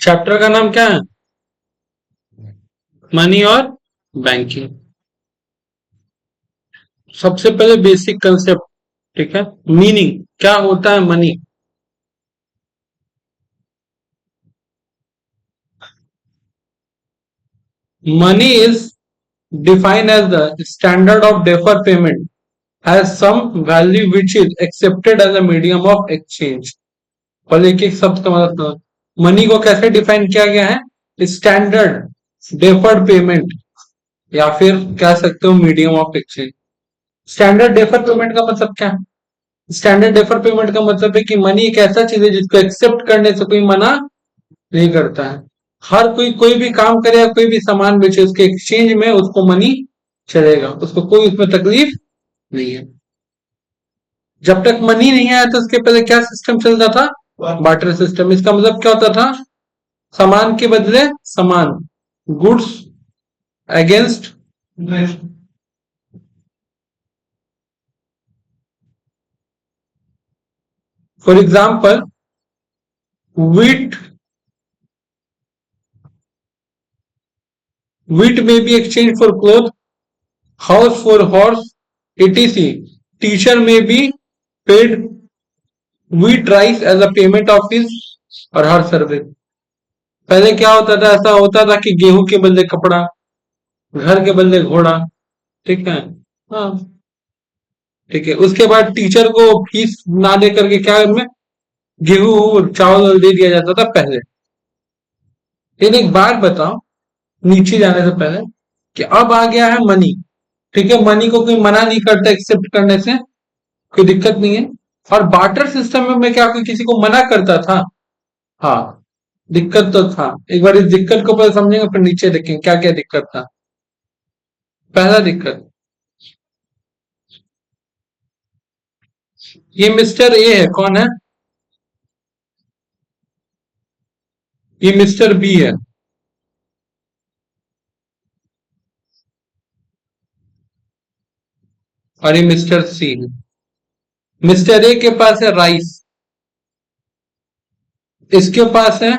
Chapter का नाम क्या है? मनी और बैंकिंग। सबसे पहले बेसिक कंसेप्ट, ठीक है। मीनिंग क्या होता है money? Money is defined as the standard of defer payment has some value which is accepted as a medium of exchange. और एक एक शब्द का मतलब, मनी को कैसे डिफाइन किया गया है? स्टैंडर्ड डेफर्ड पेमेंट, या फिर कह सकते हो medium of exchange. Standard defer payment का मतलब क्या है? स्टैंडर्ड डेफर पेमेंट का मतलब है कि मनी एक ऐसा चीज है जिसको एक्सेप्ट करने से कोई मना नहीं करता है। हर कोई कोई भी काम करे या कोई भी सामान बेचे, उसके एक्सचेंज में उसको मनी चलेगा, उसको कोई उसमें तकलीफ नहीं है। जब तक मनी नहीं आया तो उसके पहले क्या सिस्टम चलता था? Barter system. इसका मतलब क्या होता था? सामान के बदले सामान, goods against. For example, wheat wheat may be exchanged for cloth, house for horse, etc. Teacher may be paid wheat rice as a payment of his or her service. पहले क्या होता था? ऐसा होता था कि गेहूं के बदले कपड़ा, घर के बदले घोड़ा, ठीक है। हाँ, ठीक है। उसके बाद टीचर को फीस ना दे करके क्या में गेहूं चावल दे दिया जाता था पहले। लेकिन एक बात बताओ, नीचे जाने से पहले, कि अब आ गया है मनी, ठीक है। मनी को कोई मना नहीं करता एक्सेप्ट करने से, कोई दिक्कत नहीं है। और बार्टर सिस्टम में क्या कोई किसी को मना करता था? हाँ, दिक्कत तो था। एक बार इस दिक्कत को पहले समझेंगे, फिर नीचे देखेंगे क्या क्या दिक्कत था। पहला दिक्कत, ये मिस्टर ए है, कौन है? ये मिस्टर बी है, और ये मिस्टर सी है। मिस्टर ए के पास है राइस, इसके पास है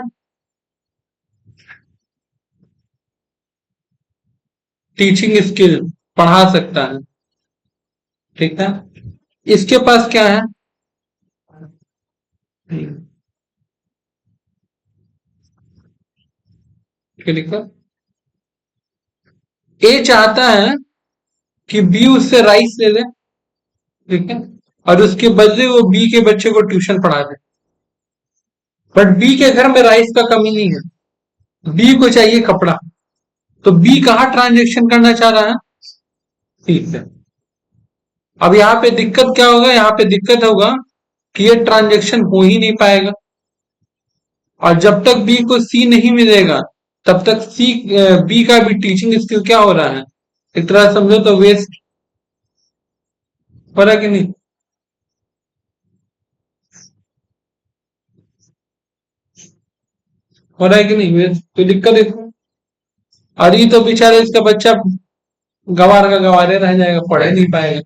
टीचिंग स्किल, पढ़ा सकता है, ठीक है। इसके पास क्या है? क्या लिखा? ए चाहता है कि बी उससे राइस ले ले, ठीक है, और उसके बदले वो बी के बच्चे को ट्यूशन पढ़ा दे। बट बी के घर में राइस का कमी नहीं है, बी को चाहिए कपड़ा। तो बी कहाँ ट्रांजेक्शन करना चाह रहा है? ठीक है। अब यहाँ पे दिक्कत क्या होगा? यहाँ पे दिक्कत होगा कि ये ट्रांजेक्शन हो ही नहीं पाएगा। और जब तक बी को सी नहीं मिलेगा, तब तक सी बी का भी टीचिंग स्किल क्या हो रहा है? एक तरह से समझो तो वेस्ट हो रहा है कि नहीं? हो रहा है कि नहीं वेस्ट? तो दिक्कत है। और ये तो बेचारे इसका बच्चा गंवार का गंवारे रह जाएगा, पढ़ ही नहीं पाएगा।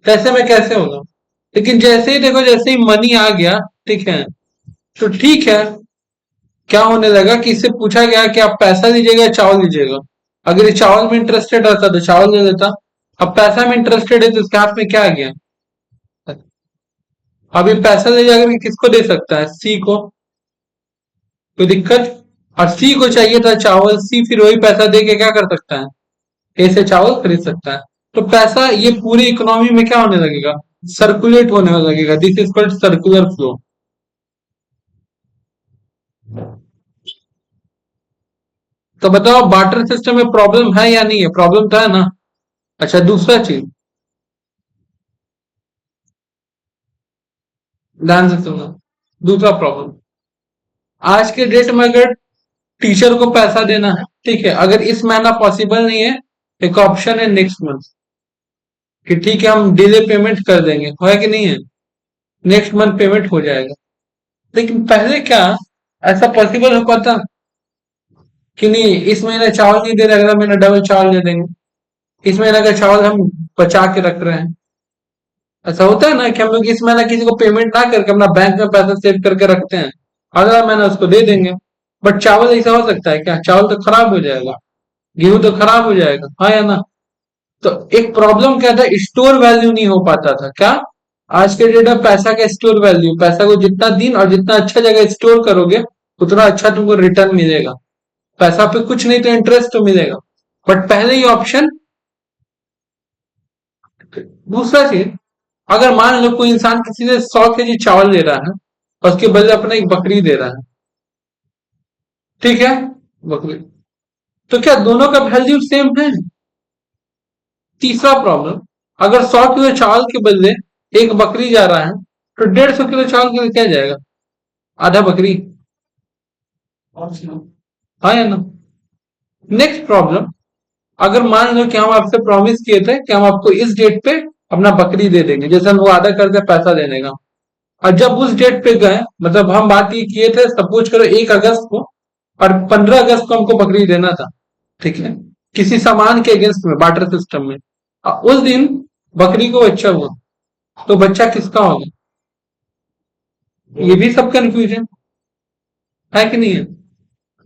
तो ऐसे में कैसे होगा? लेकिन जैसे ही देखो, जैसे ही मनी आ गया, ठीक है, तो ठीक है, क्या होने लगा कि इससे पूछा गया कि आप पैसा लीजिएगा या चावल लीजिएगा। अगर ये चावल में इंटरेस्टेड रहता तो चावल ले लेता। अब पैसा में इंटरेस्टेड है तो उसके हाथ में क्या आ गया? अब ये पैसा ले जाकर के किसको दे सकता है? सी को। कोई दिक्कत? और सी को चाहिए था चावल, सी फिर वही पैसा दे के क्या कर सकता है? ए से चावल खरीद सकता है। तो पैसा ये पूरी इकोनॉमी में क्या होने लगेगा? सर्कुलेट होने लगेगा। This is called circular flow. तो बताओ, बार्टर सिस्टम में प्रॉब्लम है या नहीं है? प्रॉब्लम तो है ना। अच्छा, दूसरा चीज ध्यान से सुनो। दूसरा प्रॉब्लम, आज के डेट में अगर टीचर को पैसा देना है, ठीक है, अगर इस महीना पॉसिबल नहीं है एक ऑप्शन है नेक्स्ट मंथ कि ठीक है हम डिले पेमेंट कर देंगे, है कि नहीं है, नेक्स्ट मंथ पेमेंट हो जाएगा। लेकिन पहले क्या ऐसा पॉसिबल हो पाता कि नहीं, इस महीने चावल नहीं दे रहे, अगला महीना डबल चावल दे देंगे, इस महीने का चावल हम बचा के रख रहे हैं। ऐसा होता है ना कि हम लोग इस महीना किसी को पेमेंट ना करके अपना बैंक में पैसा सेव करके रखते हैं, अगला महीना उसको दे देंगे। बट चावल ऐसा हो सकता है क्या? चावल तो खराब हो जाएगा, गेहूं तो खराब हो जाएगा, हाँ या ना? तो एक प्रॉब्लम क्या था, स्टोर वैल्यू नहीं हो पाता था। क्या? आज के डेट में पैसा का स्टोर वैल्यू, पैसा को जितना दिन और जितना अच्छा जगह स्टोर करोगे उतना अच्छा तुमको रिटर्न मिलेगा। पैसा पे कुछ नहीं तो इंटरेस्ट तो मिलेगा। बट पहले ही ऑप्शन। दूसरा चीज, अगर मान लो कोई इंसान किसी से 100 kg चावल दे रहा है और उसके बदले अपना एक बकरी दे रहा है, ठीक है, बकरी, तो क्या दोनों का वैल्यू सेम है? तीसरा प्रॉब्लम, अगर 100 किलो चावल के बदले एक बकरी जा रहा है तो 150 किलो चावल के लिए क्या जाएगा? आधा बकरी, हाँ या ना? नेक्स्ट प्रॉब्लम, अगर मान लो कि हम आपसे प्रॉमिस किए थे कि हम आपको इस डेट पे अपना बकरी दे देंगे, जैसे हम वो वादा करते पैसा देने का, और जब उस डेट पे गए, मतलब हम बात ये किए थे सपोज करो 1 अगस्त को, और 15 अगस्त को हमको बकरी देना था, ठीक है, किसी सामान के अगेंस्ट में बार्टर सिस्टम में, और उस दिन बकरी को बच्चा हुआ, तो बच्चा किसका होगा? ये भी सब कंफ्यूजन है कि नहीं है?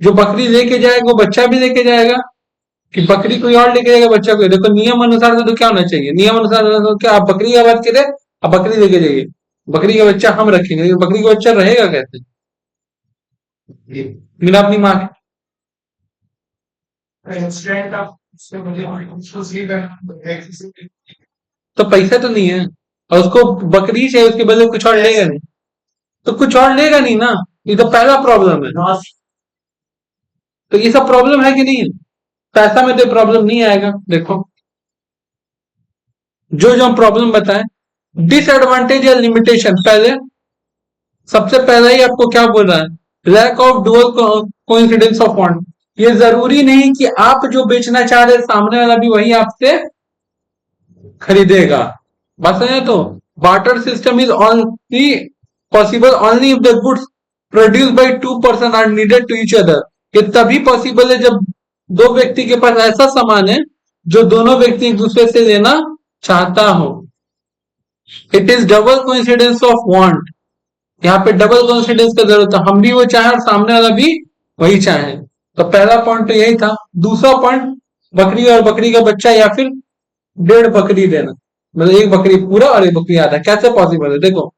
जो बकरी लेके जाएगा वो बच्चा भी लेके जाएगा, कि बकरी कोई और लेके जाएगा बच्चा कोई? देखो नियम अनुसार तो क्या होना चाहिए, नियम अनुसार तो क्या, आप बकरी का बात करें, आप बकरी लेके जाइए, बकरी का बच्चा हम रखेंगे, लेकिन बकरी का बच्चा रहेगा कैसे बिना अपनी माँ के? तो पैसा तो नहीं है, और उसको बकरी चाहिए, उसके बदले कुछ और लेगा नहीं, तो कुछ और लेगा नहीं ना, ये तो पहला प्रॉब्लम है। तो ये सब प्रॉब्लम है कि नहीं है? पैसा में तो प्रॉब्लम नहीं आएगा। देखो जो जो हम प्रॉब्लम बताएं, डिसएडवांटेज या लिमिटेशन, पहले सबसे पहला ही आपको क्या बोल रहा है, lack of dual coincidence of fund. ये जरूरी नहीं कि आप जो बेचना चाह रहे सामने वाला भी वही आपसे खरीदेगा। बात समझे? तो barter system is only possible only if the goods produce by 2 person are needed to each other. ये तभी पॉसिबल है जब दो व्यक्ति के पास ऐसा सामान है जो दोनों व्यक्ति एक दूसरे से लेना चाहता हो। It is double coincidence of want, यहाँ पे डबल कॉन्फिडेंस का जरूरत है, हम भी वो चाहे और सामने वाला भी वही चाहे। तो पहला पॉइंट तो यही था। दूसरा पॉइंट, बकरी और बकरी का बच्चा या फिर 1.5 बकरी देना, मतलब एक बकरी पूरा और एक बकरी आधा, कैसे पॉसिबल है? देखो,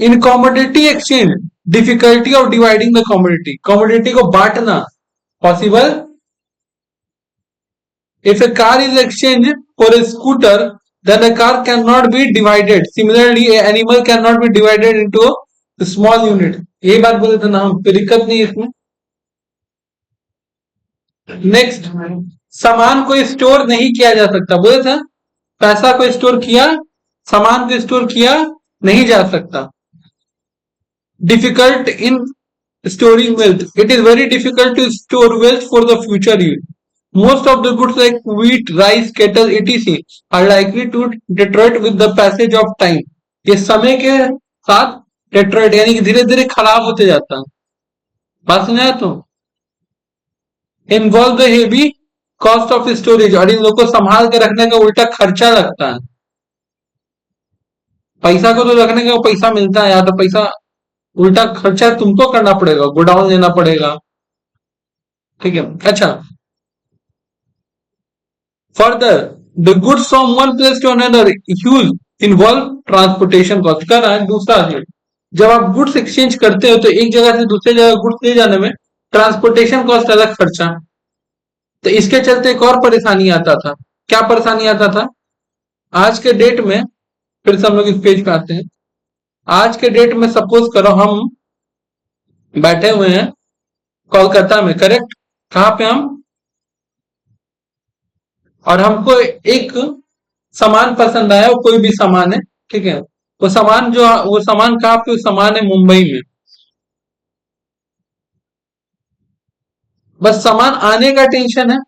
in commodity exchange difficulty of dividing the commodity, commodity को बांटना possible. If a car is exchange for a scooter, then a car cannot be divided. Similarly, an animal cannot be divided into a small unit. यही बात बोले थे ना हम, कोई दिक्कत नहीं इसमें। नेक्स्ट, सामान को स्टोर नहीं किया जा सकता, बोले थे पैसा को स्टोर किया, सामान को स्टोर किया नहीं जा सकता। Difficult in storing wealth, it is very difficult to store wealth for the future use. Most of the goods like wheat, rice, cattle, etc. are likely to deteriorate with the passage of time. ये समय के साथ deteriorate यानी कि धीरे धीरे खराब होते जाता है। बात समझ आया? तो involve the heavy cost of storage, और इन लोगों को संभाल के रखने का उल्टा खर्चा लगता है। पैसा को तो रखने का पैसा मिलता है, या तो पैसा उल्टा खर्चा तुमको करना पड़ेगा, गोडाउन लेना पड़ेगा, ठीक है। अच्छा, further the goods from one place to another huge involve transportation cost. कर रहा है दूसरा चीज, जब आप गुड्स एक्सचेंज करते हो तो एक जगह से दूसरे जगह गुड्स ले जाने में ट्रांसपोर्टेशन कॉस्ट अलग खर्चा। तो इसके चलते एक और परेशानी आता था। क्या परेशानी आता था? आज के डेट में, फिर से हम लोग इस पेज पे आते हैं, आज के डेट में सपोज करो हम बैठे हुए हैं कोलकाता में, करेक्ट, कहां पे हम, और हमको एक सामान पसंद आया, वो कोई भी सामान है, ठीक है, वो सामान जो, वो सामान कहां पे, वो सामान है मुंबई में। बस सामान आने का टेंशन है,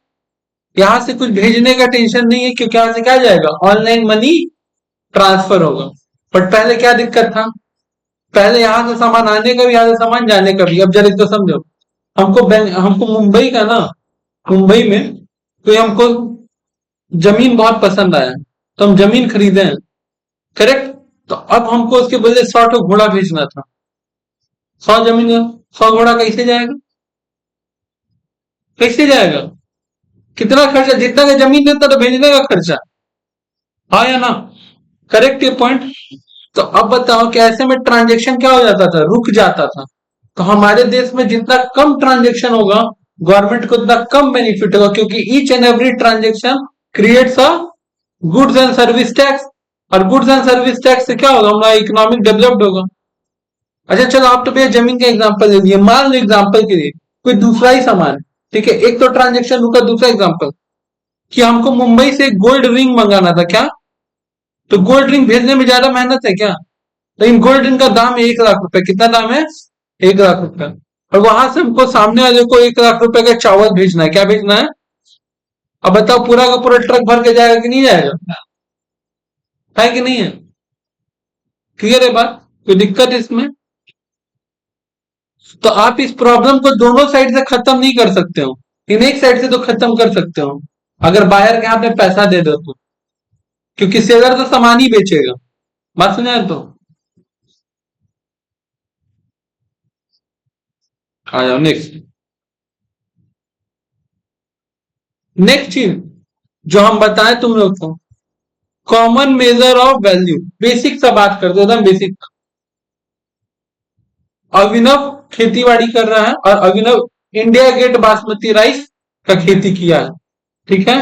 यहां से कुछ भेजने का टेंशन नहीं है, क्योंकि यहां से क्या जाएगा, ऑनलाइन मनी ट्रांसफर होगा। बट पहले क्या दिक्कत था, पहले यहां से सामान आने का भी, यहां से सामान जाने का भी। अब जरा तो समझो, हमको मुंबई का ना, मुंबई में कोई हमको जमीन बहुत पसंद आया, तो हम जमीन खरीदे हैं, करेक्ट। तो अब हमको उसके बदले 100 घोड़ा भेजना था। 100 जमीन, 100 घोड़ा कैसे जाएगा, कैसे जाएगा, कितना खर्चा, जितना का जमीन देता तो भेजने का खर्चा, हाँ या ना, करेक्ट ये पॉइंट। तो अब बताओ कि ऐसे में ट्रांजेक्शन क्या हो जाता था, रुक जाता था। तो हमारे देश में जितना कम ट्रांजेक्शन होगा, गवर्नमेंट को उतना कम बेनिफिट होगा, क्योंकि each and every transaction creates a goods and service tax, और गुड्स एंड सर्विस टैक्स से क्या होगा, हमारा इकोनॉमिक डेवलप्ड होगा। अच्छा चलो, आप तो भैया जमीन का एग्जांपल दे दिए, मान लो एग्जांपल के लिए कोई दूसरा ही सामान, ठीक है, एक तो ट्रांजेक्शन रुका, दूसरा एग्जांपल कि हमको मुंबई से गोल्ड रिंग मंगाना था, क्या तो गोल्ड रिंग भेजने में ज्यादा मेहनत है क्या, लेकिन गोल्ड रिंग का दाम है 1 लाख रुपए, कितना दाम है, 1 लाख रुपए। और वहां से हमको सामने वाले को 1 लाख रुपए का चावल भेजना है, क्या भेजना है, अब बताओ पूरा का पूरा ट्रक भर के जाएगा कि नहीं जाएगा, है कि नहीं है, क्लियर है बात, कोई दिक्कत है इसमें। तो आप इस प्रॉब्लम को दोनों साइड से खत्म नहीं कर सकते हो, इन एक साइड से तो खत्म कर सकते हो, अगर बायर के हाथ में पैसा दे दो तो, क्योंकि सेलर तो सामान ही बेचेगा। बात सुना है तो, आ जाओ नेक्स्ट। नेक्स्ट चीज जो हम बताएं तुम लोग को, common measure of value, basic सा बात कर दो, एकदम बेसिक। अभिनव खेतीबाड़ी कर रहा है, और अभिनव इंडिया गेट बासमती राइस का खेती किया है, ठीक है।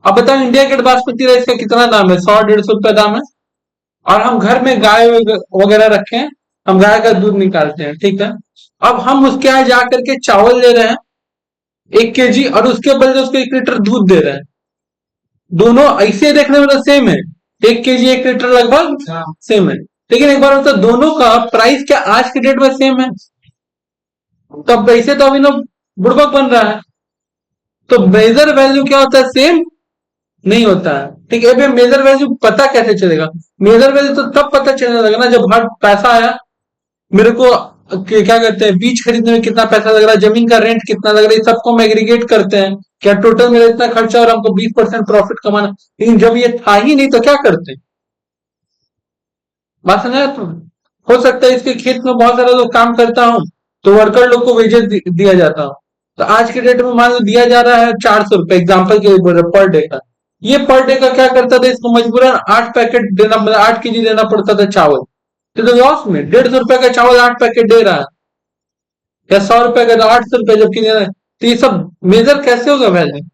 अब बताओ इंडिया गेट बासमती राइस का कितना दाम है, 100-150 रुपए दाम है, और हम घर में गाय वगैरह रखे हैं, हम गाय का दूध निकालते हैं, ठीक है। अब हम उसके यहाँ जा करके चावल ले रहे हैं 1 केजी, और उसके बदले उसको 1 लीटर दूध दे रहे हैं। दोनों ऐसे देखने में तो सेम है, 1 केजी 1 लीटर लगभग सेम है, लेकिन एक बार तो दोनों का प्राइस क्या आज के डेट में सेम है, तब ऐसे तो अभी ना बुड़बक बन रहा है। तो मेजर वैल्यू क्या होता है, सेम नहीं होता है, ठीक है। मेजर वैल्यू पता कैसे चलेगा, मेजर वैल्यू तो तब पता चलने लगा ना जब हर पैसा आया मेरे को, क्या कहते हैं, बीज खरीदने में कितना पैसा लग रहा है, जमीन का रेंट कितना लग रहा है, इस सबको हम एग्रीगेट करते हैं, क्या टोटल मेरा इतना खर्चा और हमको 20% प्रॉफिट कमाना। लेकिन जब ये था ही नहीं तो क्या करते, बात समझा तुम। हो सकता है इसके खेत में बहुत सारा लोग काम करता हूँ, तो वर्कर लोग को वेजेस दिया जाता हूँ, तो आज के डेट में मान लो दिया जा रहा है 400 रुपए, एग्जाम्पल के लिए बोल रहे पर डे का। ये पर डे का क्या करता था, इसको मजबूरन 8 पैकेट देना, मतलब 8 केजी देना पड़ता था चावल, तो लॉस में 150 रुपए का चावल 8 पैकेट दे रहा है, या 100 रुपए का तो 800 रुपए जबकि दे रहा है। तो ये सब मेजर कैसे होगा वैल्यू,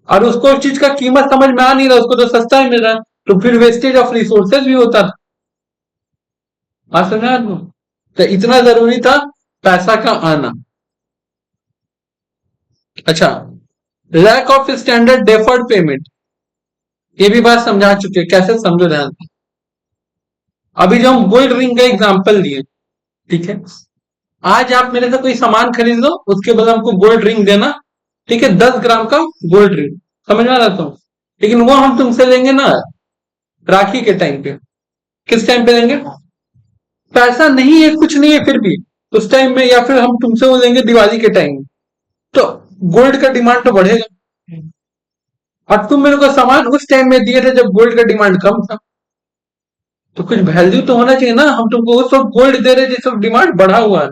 और उसको उस चीज का कीमत समझ में आ नहीं रहा, उसको तो सस्ता ही मिल रहा है, तो फिर वेस्टेज ऑफ रिसोर्सेज भी होता था। बात समझ में, तो इतना जरूरी था पैसा का आना। अच्छा, lack of standard deferred payment, ये भी बात समझा चुके, कैसे समझो ध्यान से। अभी जो हम गोल्ड रिंग का एग्जांपल लिए, ठीक है, आज आप मेरे से कोई सामान खरीद लो, उसके बाद हमको गोल्ड रिंग देना, ठीक है, 10 ग्राम का गोल्ड रिंग, समझ में आ रहा था, लेकिन वो हम तुमसे लेंगे ना राखी के टाइम पे, किस टाइम पे लेंगे, पैसा नहीं है कुछ नहीं है फिर भी उस टाइम में, या फिर हम तुमसे वो लेंगे दिवाली के टाइम में, तो गोल्ड का डिमांड तो बढ़ेगा, और तुम मेरे को सामान उस टाइम में दिए थे जब गोल्ड का डिमांड कम था, तो कुछ वैल्यू तो होना चाहिए ना, हम तुमको उस वक्त गोल्ड दे रहे जिस वक्त डिमांड बढ़ा हुआ है।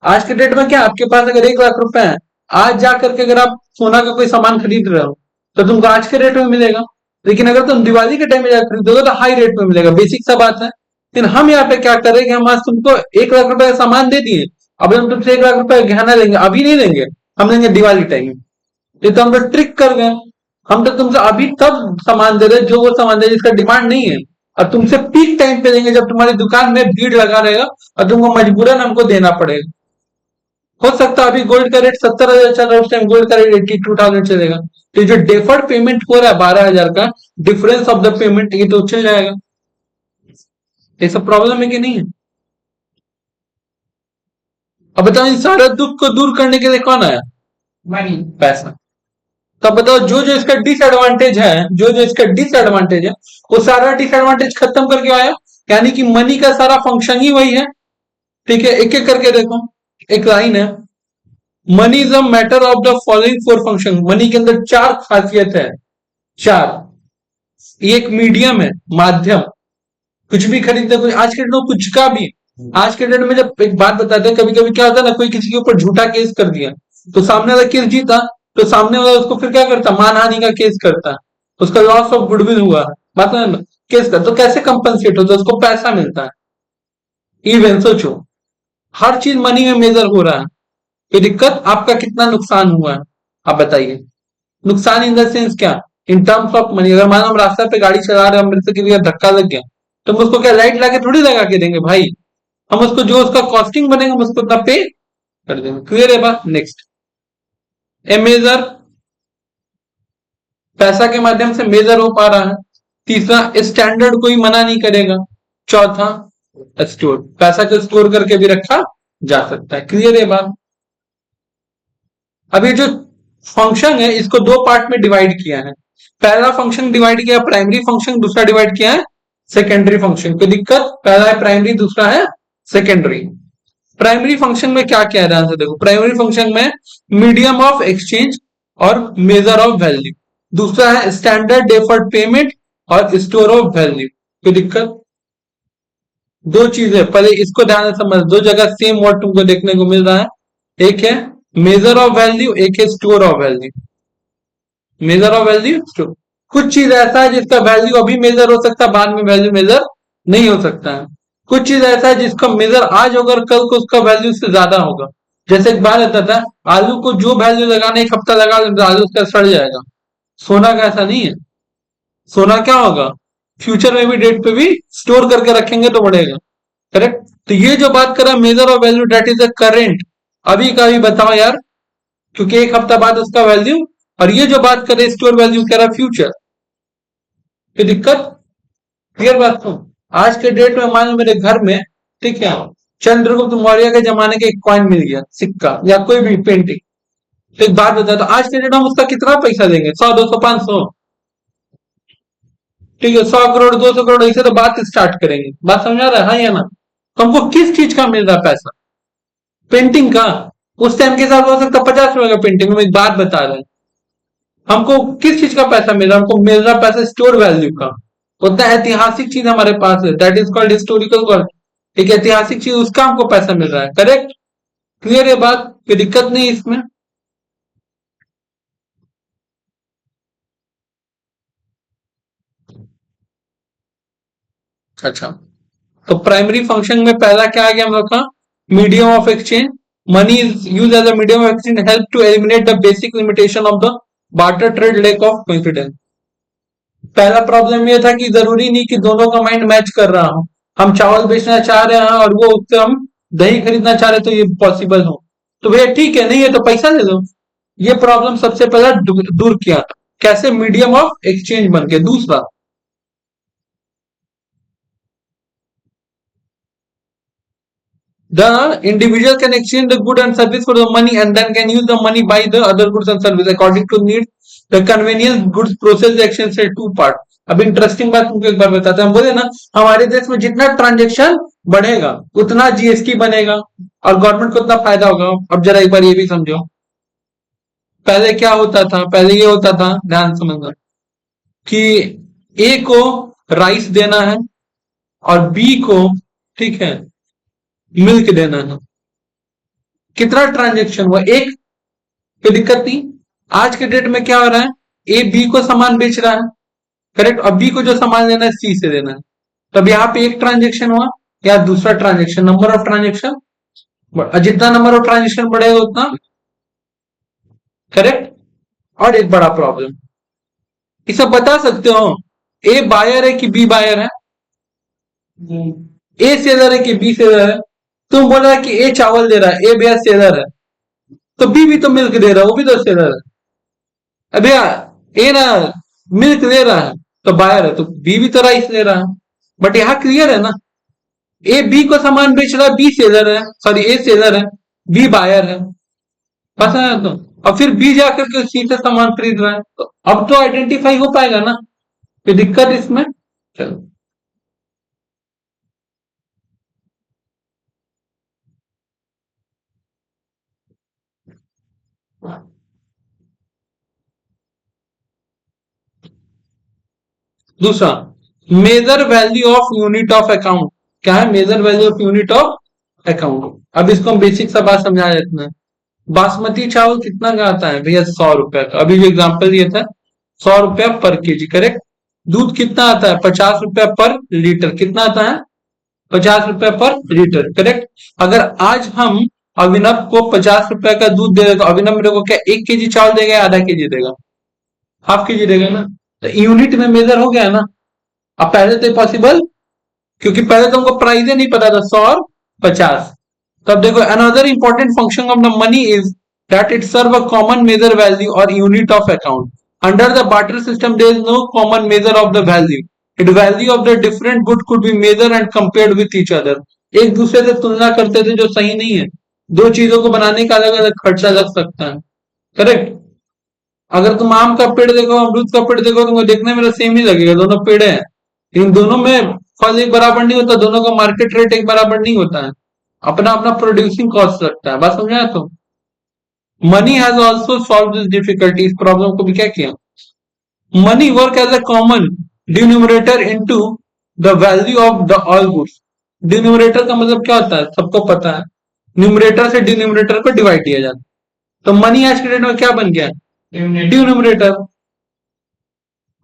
आज के डेट में क्या, आपके पास अगर 1 लाख रुपए है, आज जा करके अगर आप सोना का कोई सामान खरीद रहे हो तो तुमको आज के रेट में मिलेगा, लेकिन अगर तुम दिवाली के टाइम में जाकर खरीदोगे तो हाई रेट में मिलेगा, बेसिक सा बात है। लेकिन हम यहाँ पे क्या कर रहे हैं कि हम आज तुमको 1 लाख रुपए का सामान दे दिए, अब हम तुमसे 1 लाख रुपए गहना लेंगे, अभी नहीं लेंगे, हम लेंगे दिवाली टाइम में, ये तो हम लोग ट्रिक कर गए। हम तो तुमसे अभी तब सामान दे रहे जो वो सामान दे जिसका डिमांड नहीं है, और तुमसे पीक टाइम पे देंगे जब तुम्हारी दुकान में भीड़ लगा रहेगा, और तुमको मजबूरन हमको देना पड़ेगा। हो सकता है अभी गोल्ड का रेट 70,000 चल रहा है, उस टाइम गोल्ड का रेट 82,000 चलेगा, तो जो डेफर्ड पेमेंट हो रहा है 12,000 का, डिफरेंस ऑफ द पेमेंट, ये तो चल जाएगा। ये सब प्रॉब्लम है कि नहीं है। अब बताओ इन सारा दुख को दूर करने के लिए कौन आया, मनी, पैसा। तब बताओ जो जो इसका डिसएडवांटेज है, जो जो इसका डिसएडवांटेज है, वो सारा डिसएडवांटेज खत्म करके आया। यानी कि मनी का सारा फंक्शन ही वही है। ठीक है, एक एक करके देखो। एक लाइन है, money is a matter of the following four function. Money के अंदर चार खासियत है, चार। ये एक मीडियम है, माध्यम। कुछ भी खरीदते, कुछ आज के डेट में कुछ का भी। आज के डेट में जब एक बात बताते हैं, कभी कभी क्या होता है ना, कोई किसी के ऊपर झूठा केस कर दिया, तो सामने वाला केस जीता, तो सामने वाला उसको फिर क्या करता, मानहानि का केस करता है, उसका लॉस ऑफ गुडविल हुआ है, बात है ना, केस कर, तो कैसे कंपनसेट होता है, उसको पैसा मिलता है। इवन सोचो, हर चीज मनी में मेजर हो रहा है। ये दिक्कत, आपका कितना नुकसान हुआ है, आप बताइए। नुकसान इन द सेंस क्या, इन टर्म्स ऑफ मनी। अगर मान लो हम रास्ता पे गाड़ी चला रहे हैं, मेरे से किसी का धक्का लग गया, तो हम उसको क्या लाइट लाके थोड़ी लगा के देंगे भाई। हम उसको जो उसका कॉस्टिंग बनेगा, हम उसको उतना पे कर देंगे। क्लियर है बात। नेक्स्ट, ए मेजर, पैसा के माध्यम से मेजर हो पा रहा है। तीसरा, स्टैंडर्ड कोई मना नहीं करेगा। चौथा, स्टोर, पैसा को स्टोर करके भी रखा जा सकता है। क्लियर है बात। अब ये जो फंक्शन है, इसको दो पार्ट में डिवाइड किया है। पहला फंक्शन डिवाइड किया प्राइमरी फंक्शन, दूसरा डिवाइड किया है सेकेंडरी फंक्शन। कोई दिक्कत, पहला है प्राइमरी, दूसरा है सेकेंडरी। प्राइमरी फंक्शन में क्या क्या है, ध्यान से देखो। प्राइमरी फंक्शन में मीडियम ऑफ एक्सचेंज और मेजर ऑफ वैल्यू। दूसरा है स्टैंडर्ड डेफर्ड पेमेंट और स्टोर ऑफ वैल्यू। कोई दिक्कत, दो चीजें, पहले इसको ध्यान से समझ। दो जगह सेम वर्ड तुमको देखने को मिल रहा है, एक है मेजर ऑफ वैल्यू, एक है store of value. Major of value, store. कुछ चीज ऐसा है जिसका वैल्यू अभी मेजर हो सकता है, बाद में वैल्यू मेजर नहीं हो सकता है। कुछ चीज ऐसा है जिसका मेजर आज होगा, कल को उसका वैल्यू उससे ज्यादा होगा। जैसे एक बार रहता था, आलू को जो वैल्यू लगाना, एक हफ्ता लगा लेते, आलू उसका सड़ जाएगा। सोना का ऐसा नहीं है। सोना क्या होगा, फ्यूचर में भी, डेट पे भी स्टोर करके रखेंगे तो बढ़ेगा। करेक्ट। तो ये जो बात कर रहा है measure of value, debt is a current, अभी का अभी बताओ यार, क्योंकि एक हफ्ता बाद उसका वैल्यू। और ये जो बात कर रहे स्टोर वैल्यू, कह रहा फ्यूचर। कोई दिक्कत, क्लियर बात। तो आज के डेट में मान लो मेरे घर में, ठीक है, चंद्रगुप्त मौर्य के जमाने का एक कॉइन मिल गया, सिक्का या कोई भी पेंटिंग। तो एक बात बता, तो आज के डेट में हम उसका कितना पैसा देंगे, 100, 200, 500? ठीक है, 100 करोड़, 200 करोड़, ऐसे तो बात स्टार्ट करेंगे। बात समझ आ रहा है, हाँ या ना। तो हमको किस चीज का मिल रहा है पैसा, पेंटिंग का। उस टाइम के साथ हो सकता 50 रुपए का पेंटिंग, हम एक बात बता रहे हैं। हमको किस चीज का पैसा मिल रहा है, हमको मिल रहा पैसा स्टोर वैल्यू का। उतना ऐतिहासिक चीज हमारे पास है, that is called historical word. एक ऐतिहासिक चीज, उसका हमको पैसा मिल रहा है। करेक्ट, क्लियर है बात, कोई दिक्कत नहीं इसमें। अच्छा, तो प्राइमरी फंक्शन में पहला क्या आ गया हम लोग का, medium of exchange. Money is use as a medium of exchange, help to eliminate the basic limitation of the barter trade, lack of confidence. पहला प्रॉब्लम ये था कि जरूरी नहीं कि दोनों का माइंड मैच कर रहा हो। हम चावल बेचना चाह रहे हैं और वो उससे हम दही खरीदना चाह रहे, तो ये पॉसिबल हो, तो भैया ठीक है, नहीं है तो पैसा दे दो। ये प्रॉब्लम सबसे पहला दूर किया। कैसे, मीडियम ऑफ एक्सचेंज बन के। दूसरा, the individual can exchange the good and service for the money and then can use the money buy the other goods and service according to need। The convenience goods process exchange से two part. अब interesting बात तुमको एक बार बताते हैं। हम बोले ना, हमारे देश में जितना ट्रांजेक्शन बढ़ेगा उतना जीएसटी बनेगा और गवर्नमेंट को उतना फायदा होगा। अब जरा एक बार ये भी समझो, पहले क्या होता था, पहले ये होता था, ध्यान समझना, कि ए को राइस देना है और बी को, ठीक है, मिल्क देना है। कितना ट्रांजेक्शन हुआ, एक। कोई दिक्कत नहीं। आज के डेट में क्या हो रहा है, ए बी को सामान बेच रहा है, करेक्ट, और बी को जो सामान लेना है सी से देना है। तब यहाँ पे एक ट्रांजेक्शन हुआ, या दूसरा ट्रांजेक्शन, नंबर ऑफ ट्रांजेक्शन, जितना नंबर ऑफ ट्रांजेक्शन बढ़ेगा उतना, करेक्ट। और एक बड़ा प्रॉब्लम, इसे बता सकते हो, ए बायर है कि बी बायर है, ए सेलर है कि बी सेलर है। तुम बोल रहा है कि ए चावल दे रहा है, ए भैया सेलर है, तो बी भी तो मिल्क दे रहा है, वो भी तो सेलर है। अबे ए ना मिल्क दे रहा है तो बायर है, तो बी भी तो राइस दे रहा है। बट यहाँ क्लियर है ना, ए बी को सामान बेच रहा है, बी सेलर है, सॉरी ए सेलर है, बी बायर है। पता है तो, और फिर बी जाकर के सी से सामान खरीद रहा है, तो अब तो आइडेंटिफाई हो पाएगा ना, कोई दिक्कत इसमें? चलो, दूसरा, measure value of unit of account. क्या है measure value of unit of account? अब इसको हम बेसिक सा बात समझा देते हैं। बासमती चावल कितना का आता है भैया? 100 रुपए का। अभी जो एग्जाम्पल दिया था, 100 रुपया पर केजी, करेक्ट। दूध कितना आता है? 50 रुपया पर लीटर। कितना आता है? 50 रुपया पर लीटर, करेक्ट। अगर आज हम अभिनव को 50 रुपया का दूध दे दे, तो अभिनव मेरे को क्या 1 केजी चावल देगा या आधा केजी देगा? हाफ केजी देगा ना। तो यूनिट में मेजर हो गया ना। अब पहले तो पॉसिबल, क्योंकि पहले तो हमको प्राइस ही नहीं पता था, 100 और 50। तब देखो, another important function of the money is that it serve a common measure value और unit of account. Under the barter system there is no common measure of the value. It value of the different good could be measure and compared with each other. एक दूसरे से तुलना करते थे जो सही नहीं है। दो चीजों को बनाने का अलग अलग खर्चा लग सकता है, करेक्ट। अगर तुम आम का पेड़ देखो, अमरूद का पेड़ देखो, तुमको देखने में तो सेम ही लगेगा, दोनों पेड़ हैं, लेकिन दोनों में फल एक बराबर नहीं होता, दोनों का मार्केट रेट एक बराबर नहीं होता है। अपना अपना प्रोड्यूसिंग कॉस्ट लगता है। बात समझा? तो money has also solve this difficulty. इस प्रॉब्लम को भी क्या किया? Money work as a common denominator into the value of the all goods. Denominator का मतलब क्या होता है? सबको पता है। न्यूमरेटर से डिनोमिनेटर को डिवाइड किया जाता है। तो मनी आज के डेट में क्या बन गया? डिनोमिनेटर।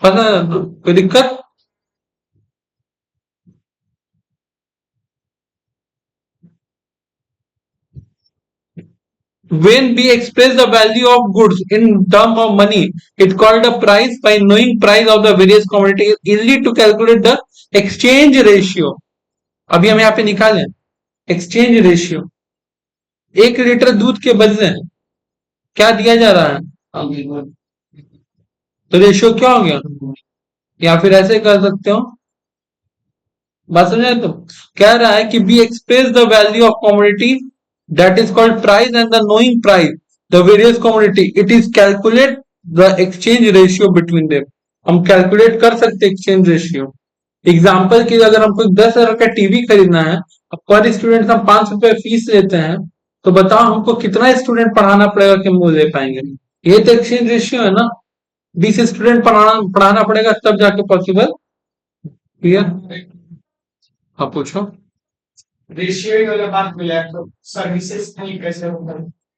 पता है? कोई दिक्कत? When we express the value of goods in term of money, it called a price. By knowing price of the various commodities, easily to calculate the exchange ratio. अभी हम यहाँ पे निकालें एक्सचेंज रेशियो। 1 लीटर दूध के बदले क्या दिया जा रहा है? तो रेशियो क्या हो गया? या फिर ऐसे कर सकते हो, बात समझे? तो कह रहा है कि be express the value of commodity that is called price, and the knowing price the various commodity it is calculate the exchange ratio between them. हम कैलकुलेट कर सकते एक्सचेंज रेशियो। एग्जाम्पल की, अगर हमको 10,000 का टीवी खरीदना है, अब पर स्टूडेंट हम 5 रुपए फीस लेते हैं, तो बताओ हमको कितना स्टूडेंट पढ़ाना पड़ेगा कि हम वो ले पाएंगे? ये तो एक्सचेंज रेशियो है ना। 20 स्टूडेंट पढ़ाना पढ़ाना पड़ेगा तब जाके पॉसिबल। क्लियर? हाँ पूछो। रेशियो ही वाला बात मिला है, तो सर्विसेज नहीं कैसे होगा?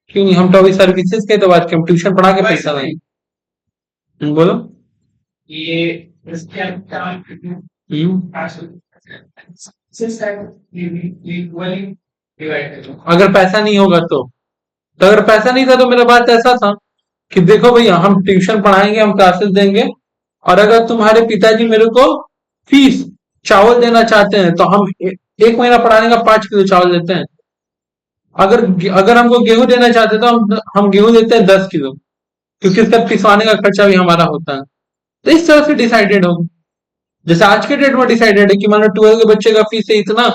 क्यों नहीं? हम तो अभी सर्विसेज के तो बात की, हम ट्यूशन पढ़ा के पैसा नहीं। बोलो। ये इसके अगर पैसा नहीं होगा तो अगर पैसा नहीं था तो मेरा बात ऐसा था कि देखो भैया, हम ट्यूशन पढ़ाएंगे, हम क्लासेस देंगे, और अगर तुम्हारे पिताजी मेरे को फीस चावल देना चाहते हैं, तो हम एक महीना पढ़ाने का 5 किलो चावल देते हैं। अगर अगर हमको गेहूं देना चाहते हैं, तो हम गेहूं देते हैं 10 किलो, क्योंकि इसका पिसवाने का खर्चा भी हमारा होता है। तो इस तरह से डिसाइडेड होगा। जैसे आज के डेट में डिसाइडेड है कि मानो 12 के बच्चे का फीस है इतना,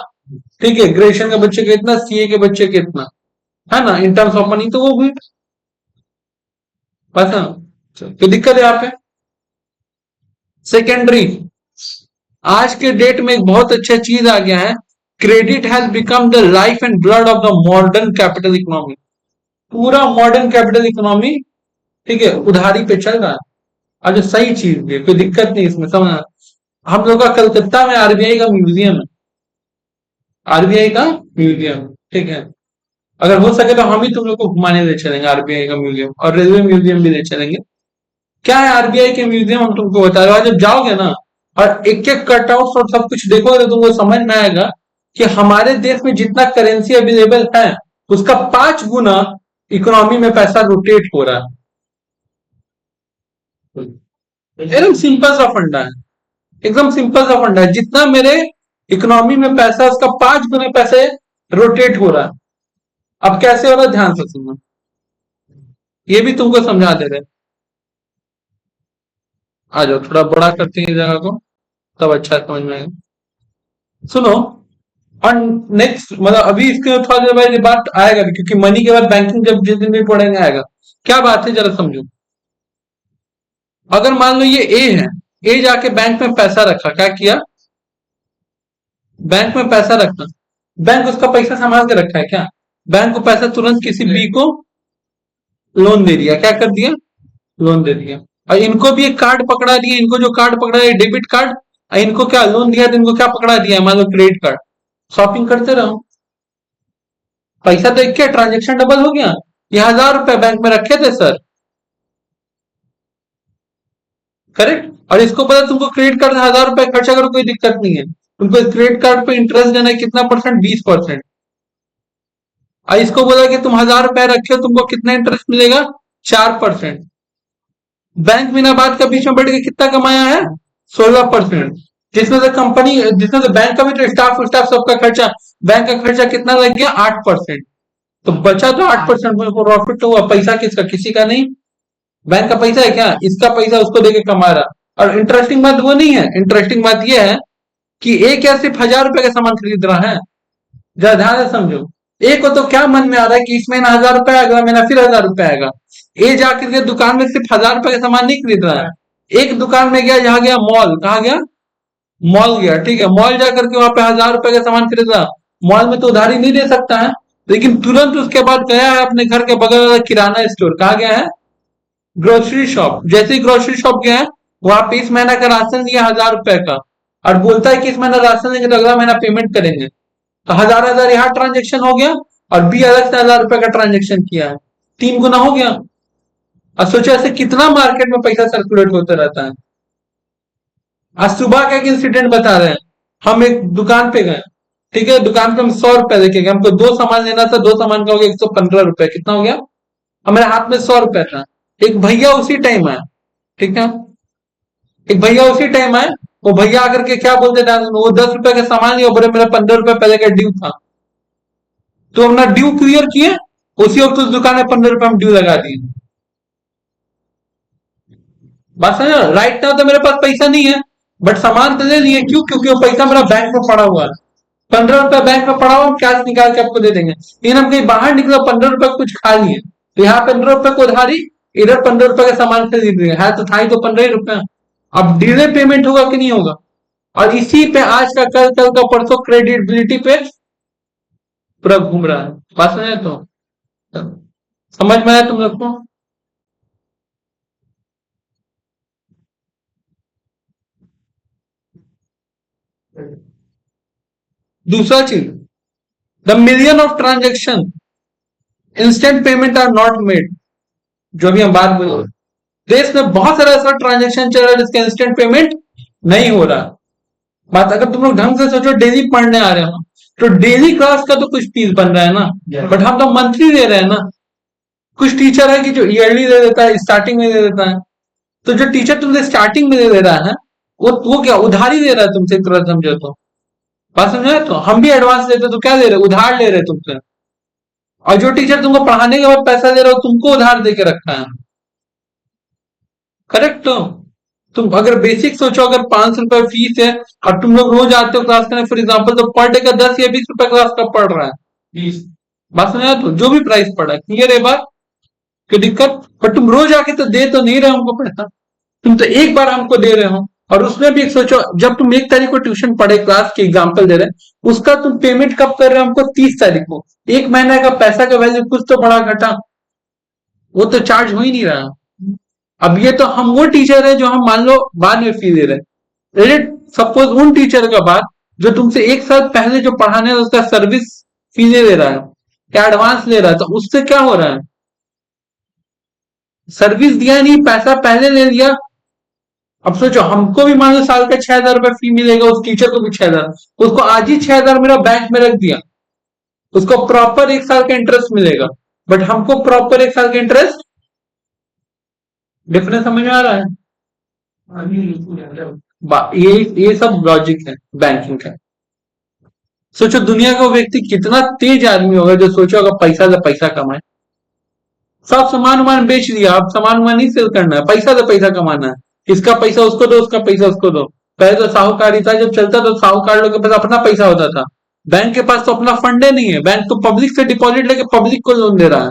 ठीक है, ग्रेजुएशन के बच्चे का इतना, सीए के बच्चे का इतना, है ना, इन टर्म्स ऑफ मनी, तो वो भी बस। कोई दिक्कत है यहाँ पे? सेकेंडरी, आज के डेट में एक बहुत अच्छा चीज आ गया है। Credit has become the life and blood of the modern capital economy. पूरा मॉडर्न कैपिटल इकोनॉमी, ठीक है, उधारी पे चल रहा है। और जो सही चीज है, कोई दिक्कत नहीं इसमें, समझना। हम लोग का कलकत्ता में आरबीआई का म्यूजियम है। आरबीआई का म्यूजियम, ठीक है। अगर हो सके तो हम ही तुम लोग को घुमाने ले चलेंगे आरबीआई का म्यूजियम, और रेलवे म्यूजियम भी ले चलेंगे। क्या है आरबीआई के म्यूजियम, हम तुमको बता रहे हो। आज जब जाओगे ना और एक एक कटआउट और सब कुछ देखोगे, तो तुमको समझ में आएगा कि हमारे देश में जितना करेंसी अवेलेबल है, उसका 5 गुना इकोनॉमी में पैसा रोटेट हो रहा है। एकदम सिंपल सा फंडा है, एकदम सिंपल सा फंडा है। जितना मेरे इकोनॉमी में पैसा है, उसका 5 गुना पैसे रोटेट हो रहा है। अब कैसे हो रहा है, ध्यान से सुनना, ये भी तुमको समझा दे रहे हैं। आ जाओ, थोड़ा बड़ा करते हैं इस जगह को, तब अच्छा समझ में आएगा। सुनो, और नेक्स्ट मतलब अभी इसके थोड़ा देर बाद ये बात आएगा भी, क्योंकि मनी के बाद बैंकिंग जब जिस दिन भी पढ़ेंगे आएगा। क्या बात है जरा समझो। अगर मान लो ये ए है, ए जाके बैंक में पैसा रखा, क्या किया, बैंक में पैसा रखा, बैंक उसका पैसा संभाल के रखा है क्या, बैंक को पैसा तुरंत किसी बी को लोन दे दिया, क्या कर दिया, लोन दे दिया। और इनको भी एक कार्ड पकड़ा दिया, इनको जो कार्ड पकड़ा है डेबिट कार्ड, और इनको क्या लोन दिया, तो इनको क्या पकड़ा दिया, मान लो क्रेडिट कार्ड, शॉपिंग करते रहो, पैसा तो एक क्या ट्रांजेक्शन डबल हो गया। ये 1000 रुपए बैंक में रखे थे सर, करेक्ट, और इसको पता तुमको क्रेडिट कार्ड 1000 रुपए खर्चा करो कोई दिक्कत नहीं है, तुमको क्रेडिट कार्ड पे इंटरेस्ट देना है कितना परसेंट, 20%। और इसको बोला कि तुम 1000 रुपए रखे हो, तुमको कितना इंटरेस्ट मिलेगा, 4%। बैंक बिना बात का बीच में बैठ के कितना कमाया है, 16%। जिसमें से कंपनी, जिसमें से बैंक का भी तो स्टाफ स्टाफ सबका खर्चा, बैंक का खर्चा कितना लग गया, 8%। तो बचा तो 8% में प्रॉफिट तो हुआ, पैसा किसका, किसी का नहीं, बैंक का पैसा है क्या, इसका पैसा उसको देके कमा रहा। और इंटरेस्टिंग बात वो नहीं है, इंटरेस्टिंग बात यह है कि एक क्या सिर्फ 1000 रुपए का सामान खरीद रहा है, जरा ध्यान से समझो। एक को तो क्या मन में आ रहा है कि इस महीना 1000 रुपए आएगा, अगला महीना फिर 1000 रुपए आएगा। ए जाकर के दुकान में सिर्फ 1000 रुपए का सामान नहीं खरीद रहा है, एक दुकान में गया, जहां गया मॉल, कहा गया, मॉल गया, ठीक है, मॉल जाकर के वहां पे 1000 रुपए का सामान खरीद रहा। मॉल में तो उधारी नहीं दे सकता है, लेकिन तुरंत उसके बाद गया है अपने घर के बगल वाला किराना स्टोर, कहा गया है, ग्रोसरी शॉप। जैसे ही ग्रोसरी शॉप गया है, वहां पे इस महीना का राशन लिया 1000 रुपए का, और बोलता है कि इस महीना राशन लेंगे तो अगला महीना पेमेंट करेंगे। तो 1000 यहाँ ट्रांजेक्शन हो गया, और बी अलग से 1000 रुपए का ट्रांजेक्शन किया है, 3 गुना हो गया। और सोचो ऐसे कितना मार्केट में पैसा सर्कुलेट होता रहता है। आज सुबह का एक इंसिडेंट बता रहे हैं, हम एक दुकान पे गए, ठीक है, दुकान पे हम 100 रुपए लेके गए, हमको 2 सामान लेना था, 2 सामान का हो गया 115 रुपए, कितना हो गया, हमारे हाथ में 100 रुपए था। एक भैया उसी टाइम आया, ठीक है, एक भैया उसी टाइम आए, वो भैया आकर के क्या बोलते थे, वो 10 रुपए का सामान लिया, बोले मेरा 15 रुपए पहले का ड्यू था, तो अपना ड्यू क्लियर किए, उसी वक्त उस दुकान में 15 रुपए हम ड्यू लगा दिए। बात समझ, राइट नाउ तो मेरे पास पैसा नहीं है, बट सामान तो ले लिए, क्यों, क्योंकि वो पैसा मेरा बैंक में पड़ा हुआ है, 15 रुपए बैंक में पड़ा हुआ, हम कैश निकाल के आपको दे देंगे। लेकिन हम कहीं बाहर निकले, 15 रुपए कुछ खा लिए, तो यहाँ 15 रुपए को उधारी, इधर 15 रुपए का सामान खरीद लिए, है तो था ही तो 15 रुपए। अब डिले पेमेंट होगा कि नहीं होगा, और इसी पे आज का कल, कल का परसों क्रेडिबिलिटी पे पूरा घूम रहा है। बात समझे, तो समझ में आया तुम लोग को। दूसरा चीज, the million of transaction instant payment are not made, जो भी हम बात बोल, देश में बहुत सारा ऐसा ट्रांजेक्शन चल रहा है जिसका इंस्टेंट पेमेंट नहीं हो रहा। बात अगर तुम लोग ढंग से सोचो, डेली पढ़ने आ रहे हो, तो डेली क्लास का तो कुछ फीस बन रहा है ना, बट हम तो मंथली दे रहे हैं ना। कुछ टीचर है कि जो ईयरली दे देता है, स्टार्टिंग में दे देता है, तो जो टीचर तुमसे स्टार्टिंग में दे रहा है, वो क्या उधारी दे रहा है तुमसे, एक तरह समझो तो। बात समझे, तो हम भी एडवांस लेते तो क्या दे रहे, उधार ले रहे तुमसे। और जो टीचर तुमको पढ़ाने के बाद पैसा दे रहा हो, तुमको उधार दे के रखा है, करेक्ट। तो तुम अगर बेसिक सोचो, अगर 500 रुपए फीस है, और तुम लोग रोज आते हो क्लास करने, फॉर एग्जाम्पल, तो पर डे का 10 या 20 रुपए क्लास का पड़ रहा है, 20, बात समझा, तो जो भी प्राइस पड़ा है, क्लियर है बात, कोई दिक्कत। पर तुम रोज आके तो दे तो नहीं रहे हमको पैसा, तुम तो एक बार हमको दे रहे हो, और उसमें भी एक सोचो, जब तुम 1 तारीख को ट्यूशन पढ़े, क्लास के एग्जाम्पल दे रहे हैं, उसका तुम पेमेंट कब कर रहे हो हमको, 30 तारीख को। एक महीने का पैसा का वैल्यू कुछ तो बड़ा घटा, वो तो चार्ज हो ही नहीं रहा। अब ये तो हम वो टीचर है जो हम मान लो बाद में फी दे रहे हैं, सपोज उन टीचर का बात जो तुमसे 1 साल पहले जो पढ़ाने उसका सर्विस फी दे रहा है, क्या एडवांस ले रहा है, तो उससे क्या हो रहा है, सर्विस दिया नहीं, पैसा पहले ले लिया। अब सोचो, हमको भी मान लो साल का 6000 रुपए फी मिलेगा, उस टीचर को भी 6000, उसको आज ही 6000 मेरा बैंक में रख दिया, उसको प्रॉपर 1 साल का इंटरेस्ट मिलेगा, बट हमको प्रॉपर 1 साल का इंटरेस्ट, डिफरेंस समझ में आ रहा है। ये सब लॉजिक है बैंकिंग का। सोचो दुनिया का व्यक्ति कितना तेज आदमी होगा जो सोचो अगर पैसा से पैसा कमाए, सब सामान वामान बेच दिया, अब सामान वामान नहीं सेल करना है, पैसा से पैसा कमाना है, इसका पैसा उसको दो, उसका पैसा उसको दो। पहले तो साहूकारी था, जब चलता तो साहूकार लोग के पास अपना पैसा होता था, बैंक के पास तो अपना फंडे नहीं है, बैंक तो पब्लिक से डिपॉजिट लेके पब्लिक को लोन दे रहा है।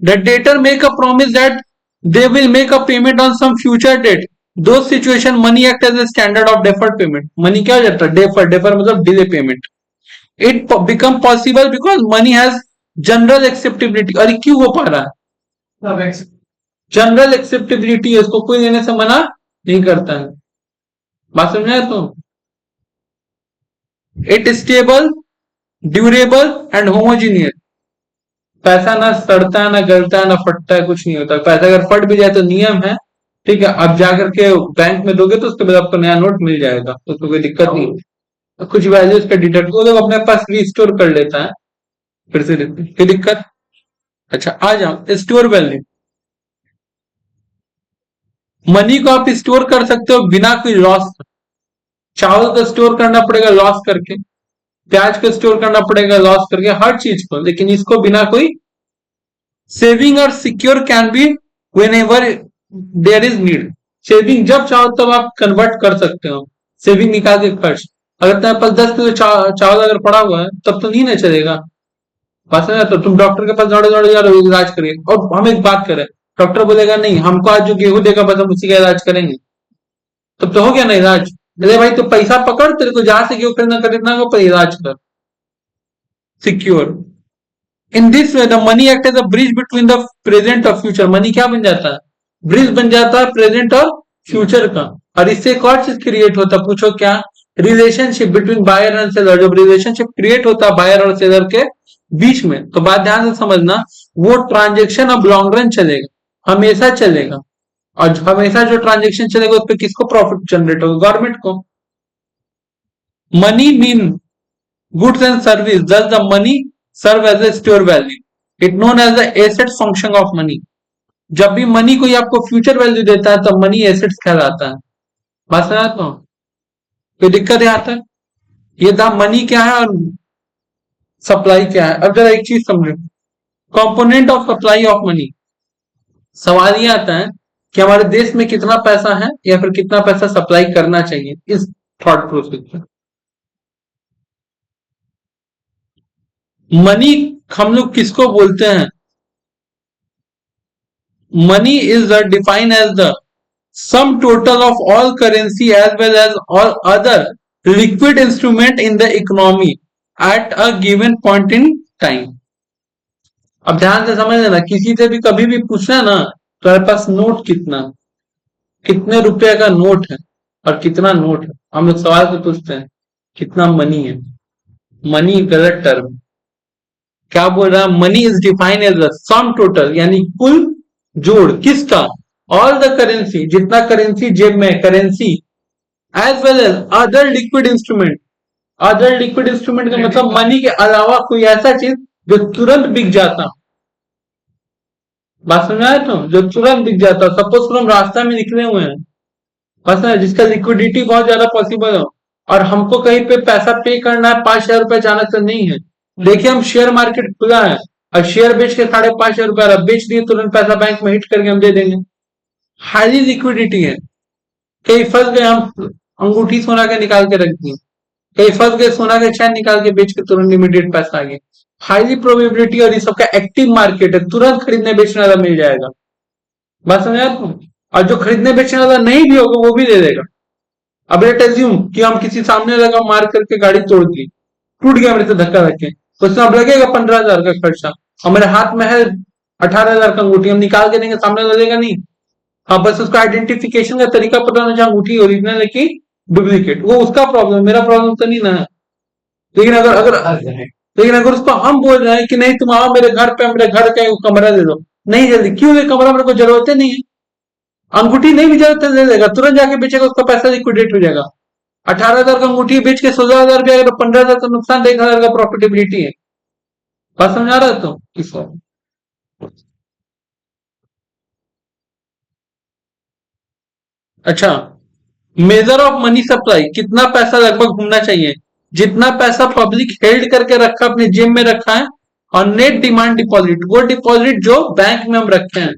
The debtor make a promise that they will make a payment on some future date. Those situation money act as a standard of deferred payment. Money क्या हो जाता है? Defer मतलब delay payment. It become possible because money has general acceptability. अरे क्यों हो पा रहा है? सब एक्स जनरल एक्सेप्टेबिलिटी है, इसको कोई लेने से मना नहीं करता है. बात समझ आया? तो it stable, durable and homogeneous. पैसा ना सड़ता है, ना गलता है, ना फटता है, कुछ नहीं होता. पैसा अगर फट भी जाए तो नियम है, ठीक है, अब जाकर के बैंक में दोगे तो उसके बाद आपको नया नोट मिल जाएगा, तो उसको कोई दिक्कत नहीं है. तो कुछ वैल्यू इसका डिडक्ट वो लोग अपने पास रिस्टोर कर लेता है, फिर से देते हैं. कोई दिक्कत? अच्छा, आ जाओ स्टोर वैल्यू. मनी को आप स्टोर कर सकते हो बिना कोई लॉस. चावल को स्टोर करना पड़ेगा लॉस करके, प्याज को स्टोर करना पड़ेगा लॉस करके, हर चीज को, लेकिन इसको बिना कोई सेविंग और secure can be whenever there is need. Saving जब चाहो तब आप कन्वर्ट कर सकते हो, सेविंग निकाल के खर्च. अगर तुम्हारे पास 10 किलो चावल अगर पड़ा हुआ है तब तो नहीं ना चलेगा. बात समझ? तो तुम डॉक्टर के पास दौड़े दौड़े जा रहे हो इलाज करिए, और हम एक बात करें, डॉक्टर बोलेगा नहीं हमको आज जो गेहूं देगा बस हम उसी का इलाज करेंगे, तब तो हो गया ना इलाज. अरे भाई तो पैसा पकड़, तेरे को जहां से गेहूं खरीदना हो पर इलाज कर, secure. In this way the money act as a bridge between the present और फ्यूचर. मनी क्या बन जाता है? ब्रिज बन जाता है प्रेजेंट और फ्यूचर का. और इससे एक और चीज क्रिएट होता है, पूछो क्या? Relationship between buyer and seller. जब रिलेशनशिप क्रिएट होता है बायर और सेलर के बीच में, तो बात ध्यान से समझना, वो ट्रांजेक्शन अब लॉन्ग रन चलेगा, हमेशा चलेगा. और हमेशा जो ट्रांजेक्शन चलेगा उस पर किसको प्रॉफिट जनरेट होगा? गवर्नमेंट को. Money mean goods and service, thus the money serve as a store value. It known as the asset function of money. जब भी मनी कोई आपको फ्यूचर वैल्यू देता है तो मनी एसेट्स कहलाता है. बात समझ आता हूं? कोई दिक्कत यहाँ तक? ये द मनी क्या है और सप्लाई क्या है. अब जरा एक चीज समझो, component of supply of money. सवाल ये आता है कि हमारे देश में कितना पैसा है या फिर कितना पैसा सप्लाई करना चाहिए, इस थॉट प्रोसेस में. मनी हम लोग किसको बोलते हैं? Money is defined as the sum total of all currency as well as all other liquid instrument in the economy at a given point in time. अब ध्यान से समझ लेना, किसी से भी कभी भी पूछना ना तुम्हारे पास नोट कितना, कितने रुपए का नोट है और कितना नोट है, हम लोग सवाल से पूछते हैं कितना मनी है. मनी गलत टर्म. क्या बोल रहा है? Money is defined as the sum total, यानी कुल जोड़ किसका? ऑल द करेंसी, जितना करेंसी जेब में currency, as well as other liquid instrument. Other liquid instrument का मतलब मनी के अलावा कोई ऐसा चीज जो तुरंत बिक जाता. बात समझ आया? तो जो तुरंत बिक जाता, सपोज हम रास्ता में निकले हुए हैं, बस ना, जिसका लिक्विडिटी बहुत ज्यादा पॉसिबल हो, और हमको कहीं पे पैसा पे करना है, 5,000 रुपए अचानक से नहीं है. देखिए हम शेयर मार्केट खुला है और शेयर बेच के 5,500 रुपए बेच दिए, तुरंत पैसा बैंक में हिट करके हम दे देंगे. हाईली लिक्विडिटी है. कहीं फंस गए, हम अंगूठी सोना के निकाल के रख दिए, कहीं फंस गए, सोना के चैन निकाल के बेच के तुरंत इमीडिएट पैसा आ गया. हाईली प्रोबेबिलिटी, और ये सबका एक्टिव मार्केट है, तुरंत खरीदने बेचने वाला मिल जाएगा. बात समझ आती है? और जो खरीदने बेचने वाला नहीं भी होगा वो भी दे देगा. अब लेट अज्यूम कि हम किसी सामने लगा मार करके गाड़ी तोड़ दी, टूट गया मेरे से धक्का रखे, तो उसमें अब लगेगा 15,000 का खर्चा, और मेरे हाथ में है 18,000 का अंगूठी, हम निकाल के देंगे, सामने लगेगा नहीं. हाँ, बस उसका आइडेंटिफिकेशन का तरीका पता होना चाहिए, अंगूठी ओरिजिनल है कि डुप्लीकेट, वो उसका प्रॉब्लम, मेरा प्रॉब्लम तो नहीं ना है. लेकिन अगर अगर लेकिन अगर उसको हम बोल रहे हैं कि नहीं तुम आओ मेरे घर पे, मेरे घर का कमरा दे दो, नहीं जल्दी, क्यों? ये कमरा मेरे को जरूरत नहीं है. अंगूठी नहीं भी जरूरत दे देगा, तुरंत जाके बेचेगा, उसका पैसा लिक्विडेट हो जाएगा. 18,000 का अंगूठी बेच के 16,000 रुपया, अगर 15,000 का नुकसान, 1,000 का प्रॉफिटेबिलिटी है. बात समझ आ रहा है? तो इस अच्छा, मेजर ऑफ मनी सप्लाई, कितना पैसा लगभग घूमना चाहिए? जितना पैसा पब्लिक हेल्ड करके रखा, अपने जेब में रखा है, और नेट डिमांड डिपॉजिट, वो डिपॉजिट जो बैंक में हम रखते हैं.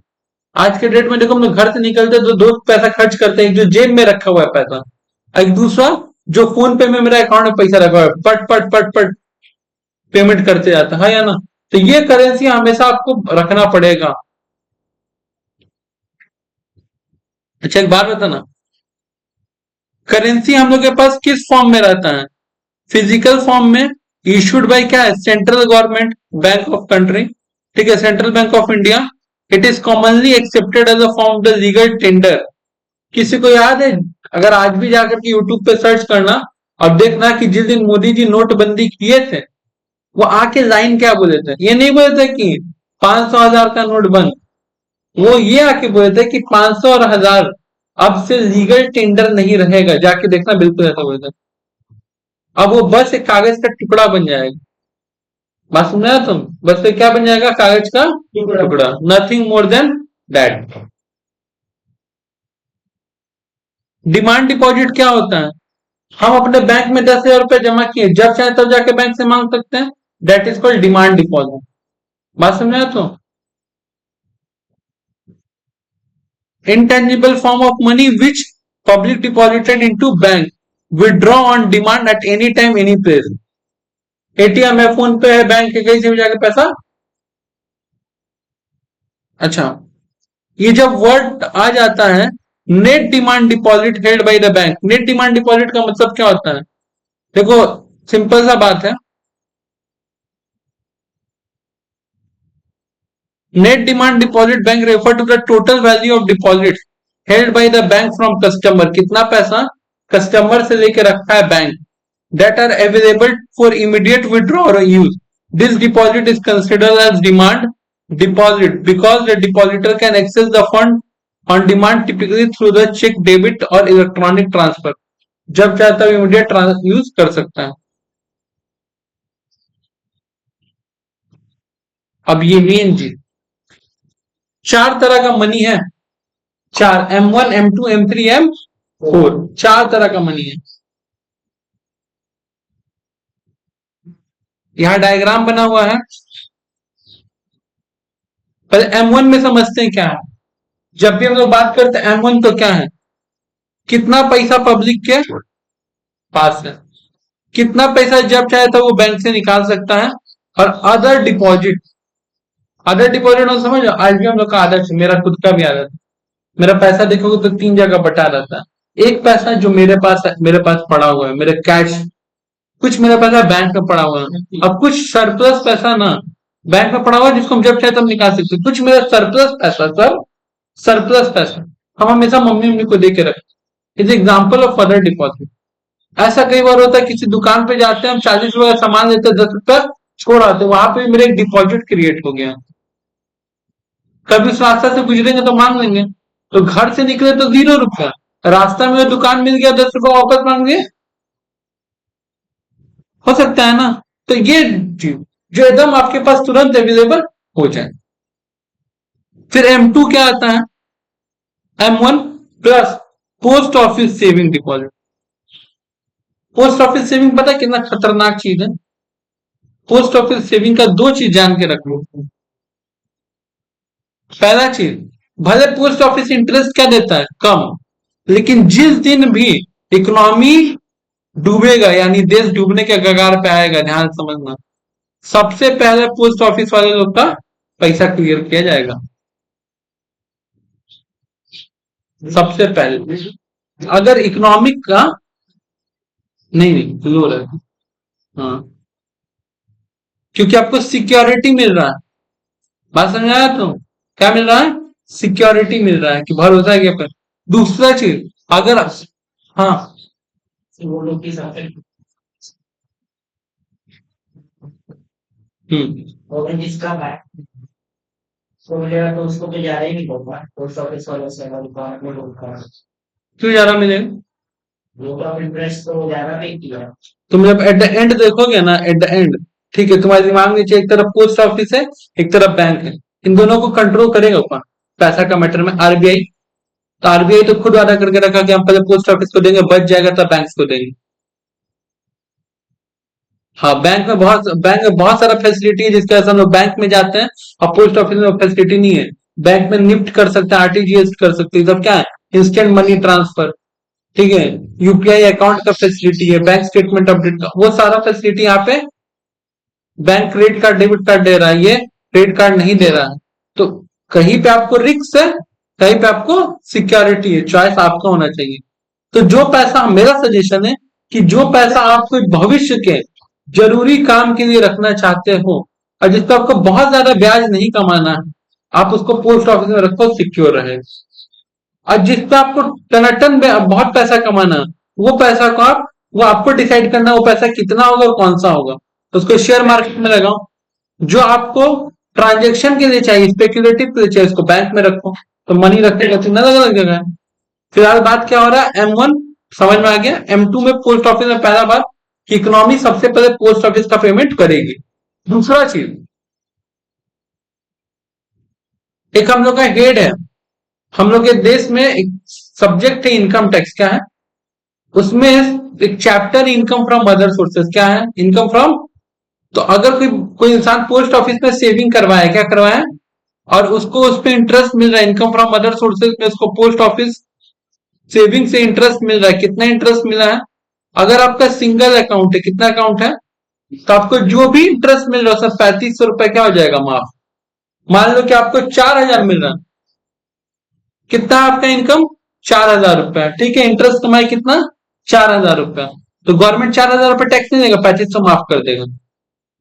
आज के डेट में देखो, हम लोग घर से निकलते तो दो पैसा खर्च करते हैं, जो जेब में रखा हुआ है पैसा, एक दूसरा जो फोन पे में मेरा अकाउंट में पैसा रखा हुआ है, पट पट पट पट पेमेंट करते जाता है या ना. तो ये करेंसी हमेशा आपको रखना पड़ेगा। अच्छा एक बात बताना, करेंसी हम लोग के पास किस फॉर्म में रहता है? फिजिकल फॉर्म में, इशूड बाय क्या है? Central government, bank of country, ठीक है, central bank of India. It is commonly accepted as a form of the legal tender. किसी को याद है? अगर आज भी जाकर के यूट्यूब पे सर्च करना और देखना कि जिस दिन मोदी जी नोटबंदी किए थे, वो आके लाइन क्या बोले थे? ये नहीं बोले थे कि 500,000 का नोट बंद, वो ये आके बोले थे कि 500 और 1000 अब से लीगल टेंडर नहीं रहेगा। जाके देखना, बिल्कुल ऐसा बोले थे। अब वो बस एक कागज का टुकड़ा बन जाएगा। बात सुन रहे हो तुम? बस फिर क्या बन जाएगा? कागज का टुकड़ा, nothing more than that. Demand deposit क्या होता है? हम अपने बैंक में 10,000 रुपए जमा किए, जब चाहे तब जाके बैंक से मांग सकते हैं। That is called demand deposit. बात समझ रहे हो तुम? Intangible form of money which public deposited into bank, withdraw on demand at any time any place। ATM है, फोन पे है, बैंक के कहीं से भी जाके पैसा। अच्छा, ये जब वर्ड आ जाता है net demand deposit held by the bank, net demand deposit का मतलब क्या होता है? देखो, सिंपल सा बात है, net demand deposit bank refer to the total value of deposit held by the bank from customer. कितना पैसा कस्टमर से लेके रखा है bank, that are available for immediate withdrawal or use। This deposit is considered as demand deposit because the depositor can access the fund on demand, typically through the check, debit or electronic transfer। जब चाहता है immediate use कर सकता है। अब ये main चीज, चार तरह का मनी है, चार, M1 M2 M3 M4, चार तरह का मनी है। यहां डायग्राम बना हुआ है, पहले M1 में समझते हैं क्या है। जब भी हम लोग बात करते हैं M1 तो क्या है? कितना पैसा पब्लिक के पास है, कितना पैसा जब चाहे तो वो बैंक से निकाल सकता है। और अदर डिपॉजिट, अदर डिपॉजिट हो समझ, आज भी हम लोग का आदत है, मेरा खुद का भी आदत है, मेरा पैसा देखोगे तो तीन जगह बटा रहता है। एक पैसा जो मेरे पास है, मेरे पास पड़ा हुआ है, मेरे कैश, कुछ मेरा पैसा बैंक में पड़ा हुआ है, अब कुछ सरप्लस पैसा ना बैंक में पड़ा हुआ है जिसको हम जब चाहे तब निकाल सकते हैं। कुछ मेरा सरप्लस पैसा, सर सरप्लस पैसा हम हमेशा मम्मी मम्मी को दे के रखते। Is example of other deposit. ऐसा कई बार होता है, किसी दुकान पे जाते हैं, हम 40 रुपए का सामान लेते हैं, 10 रुपए छोड़ आते, वहां पे मेरा एक डिपॉजिट क्रिएट हो गया। कभी उस रास्ता से गुजरेंगे तो मांग लेंगे, तो घर से निकले तो 0 रुपया, रास्ता में दुकान मिल गया, 10 रुपए वापस मांग लिए, हो सकता है ना? तो ये चीज जो एकदम आपके पास तुरंत अवेलेबल हो जाए। फिर M2 क्या आता है? M1 plus post office saving deposit. Post office saving पता है कितना खतरनाक चीज है? पोस्ट ऑफिस सेविंग का दो चीज जान के रख लो। पहला चीज, भले पोस्ट ऑफिस इंटरेस्ट क्या देता है? कम, लेकिन जिस दिन भी इकोनॉमी डूबेगा, यानी देश डूबने के कगार पे आएगा, ध्यान समझना, सबसे पहले पोस्ट ऑफिस वाले लोग का पैसा क्लियर किया जाएगा। सबसे पहले अगर इकोनॉमिक का नहीं नहीं लो रहा, हाँ, क्योंकि आपको सिक्योरिटी मिल रहा है। बात समझ आया? तो क्या मिल रहा है? सिक्योरिटी मिल रहा है कि भरोसा है क्या पर। दूसरा चीज, अगर हाँ, वो लोग के साथ और जिसका तो मिलेगा तो उसको तो ज्यादा ही नहीं होगा, पोस्ट ऑफिस वाले से दुकान में लोग का क्यों ज्यादा मिलेगा? रेट ऑफ इंटरेस्ट तो ज्यादा पे किया। तुम जब एट द एंड देखोगे ना, एट द एंड, ठीक है, तुम्हारे दिमाग में नीचे एक तरफ पोस्ट ऑफिस है, एक तरफ बैंक है, इन दोनों को कंट्रोल करेगा कौन? पैसा का मैटर में आरबीआई। तो आरबीआई तो खुद वादा करके रखा कि हम पहले पोस्ट ऑफिस को देंगे, बच जाएगा तब बैंक को देंगे। हाँ, बैंक में बहुत सारा फैसिलिटी है जिसके वजह से हम लोग बैंक में जाते हैं, और पोस्ट ऑफिस में फैसिलिटी नहीं है। बैंक में निफ्ट कर सकते हैं, आरटीजीएस कर सकते हैं, सब क्या है? इंस्टेंट मनी ट्रांसफर, ठीक है, यूपीआई अकाउंट का फैसिलिटी है, बैंक स्टेटमेंट अपडेट का, वो सारा फैसिलिटी यहाँ पे bank credit card debit card दे रहा है, ये क्रेडिट कार्ड नहीं दे रहा है। तो कहीं पे आपको रिस्क है, कहीं पे आपको सिक्योरिटी है, चॉइस आपका होना चाहिए। तो जो पैसा, मेरा सजेशन है कि जो पैसा आप कोई भविष्य के जरूरी काम के लिए रखना चाहते हो और जिसको आपको बहुत ज्यादा ब्याज नहीं कमाना है, आप उसको पोस्ट ऑफिस में रखो, सिक्योर रहे। और जिसका आपको टनाटन बहुत पैसा कमाना है, वो पैसा को आप, वो आपको डिसाइड करना है वो पैसा कितना होगा और कौन सा होगा। तो उसको शेयर मार्केट में लगाओ। जो आपको ट्रांजेक्शन के लिए चाहिए, स्पेक्युलेटिव के लिए चाहिए, उसको बैंक में रखो। तो मनी रखने का चिन्ह अलग अलग जगह है। फिलहाल बात क्या हो रहा है, M1 समझ में आ गया। M2 में पोस्ट ऑफिस में पहला बात कि इकोनॉमी सबसे पहले पोस्ट ऑफिस का पेमेंट करेगी। दूसरा चीज, एक हम लोग का हेड है, हम लोग के देश में एक सब्जेक्ट है इनकम टैक्स, क्या है उसमें एक chapter income from other sources, क्या है इनकम फ्रॉम। तो अगर कोई कोई इंसान पोस्ट ऑफिस में सेविंग करवाए, क्या करवाए, और उसको उस पर इंटरेस्ट मिल रहा है, इनकम फ्रॉम अदर सोर्सेज में उसको पोस्ट ऑफिस सेविंग से इंटरेस्ट मिल रहा है। कितना इंटरेस्ट मिल रहा है, अगर आपका सिंगल अकाउंट है, कितना अकाउंट है, तो आपको जो भी इंटरेस्ट मिल रहा है सब 3500 रुपए क्या हो जाएगा, माफ। मान लो कि आपको 4000 मिल रहा है, कितना आपका इनकम, 4000 रुपया, ठीक है। इंटरेस्ट कमाई कितना, 4000 रुपया। तो गवर्नमेंट 4000 रुपये टैक्स नहीं देगा, 3500 माफ कर देगा,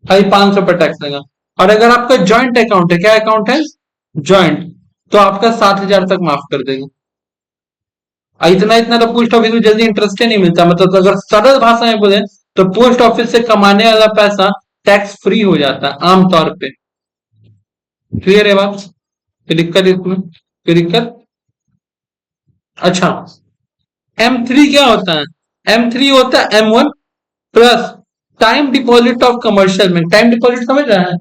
खाली 500 रुपये टैक्स देगा। और अगर आपका ज्वाइंट अकाउंट है, क्या अकाउंट है, ज्वाइंट, तो आपका 7000 तक माफ कर देगा। इतना इतना तो पोस्ट ऑफिस में जल्दी इंटरेस्ट ही नहीं मिलता। मतलब अगर सरल भाषा में बोले तो पोस्ट ऑफिस से कमाने वाला पैसा टैक्स फ्री हो जाता है आमतौर पे। क्लियर है बात, कोई दिक्कत इसमें, कोई दिक्कत। अच्छा, M3 क्या होता है, M3 होता है M1 plus time deposit of commercial bank. Time deposit समझ रहा है,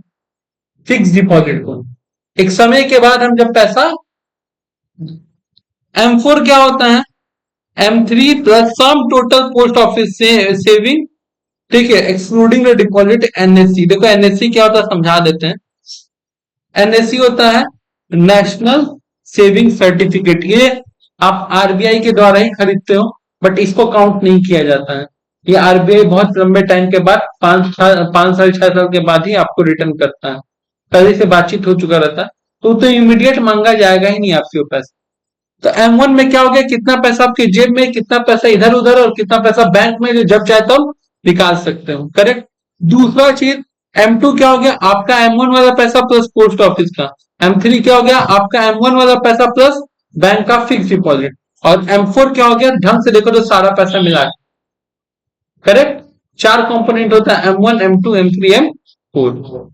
फिक्स डिपॉजिट को, एक समय के बाद हम जब पैसा। M4 क्या होता है, M3 plus sum total post office से सेविंग, ठीक है, एक्सक्लूडिंग द डिपॉजिट NSC। देखो NSC क्या होता है समझा देते हैं। NSC होता है नेशनल सेविंग सर्टिफिकेट। ये आप RBI के द्वारा ही खरीदते हो, बट इसको काउंट नहीं किया जाता है। ये RBI बहुत लंबे टाइम के बाद, 5 साल 6 साल के बाद ही आपको रिटर्न करता है। पहले से बातचीत हो चुका रहता है, तो इमीडिएट मांगा जाएगा ही नहीं आपसे वो पैसा। तो M1 में क्या हो गया, कितना पैसा आपकी जेब में, कितना पैसा इधर उधर, और कितना पैसा बैंक में, जो जब चाहे तब निकाल सकते हो, करेक्ट। दूसरा चीज, M2 क्या हो गया, आपका M1 वाला पैसा प्लस पोस्ट ऑफिस का। M3 क्या हो गया, आपका M1 वाला पैसा प्लस बैंक का फिक्स डिपॉजिट। और M4 क्या हो गया, ढंग से देखो तो सारा पैसा मिला है, करेक्ट। 4 कंपोनेंट होता है, M1 M2 M3 M4।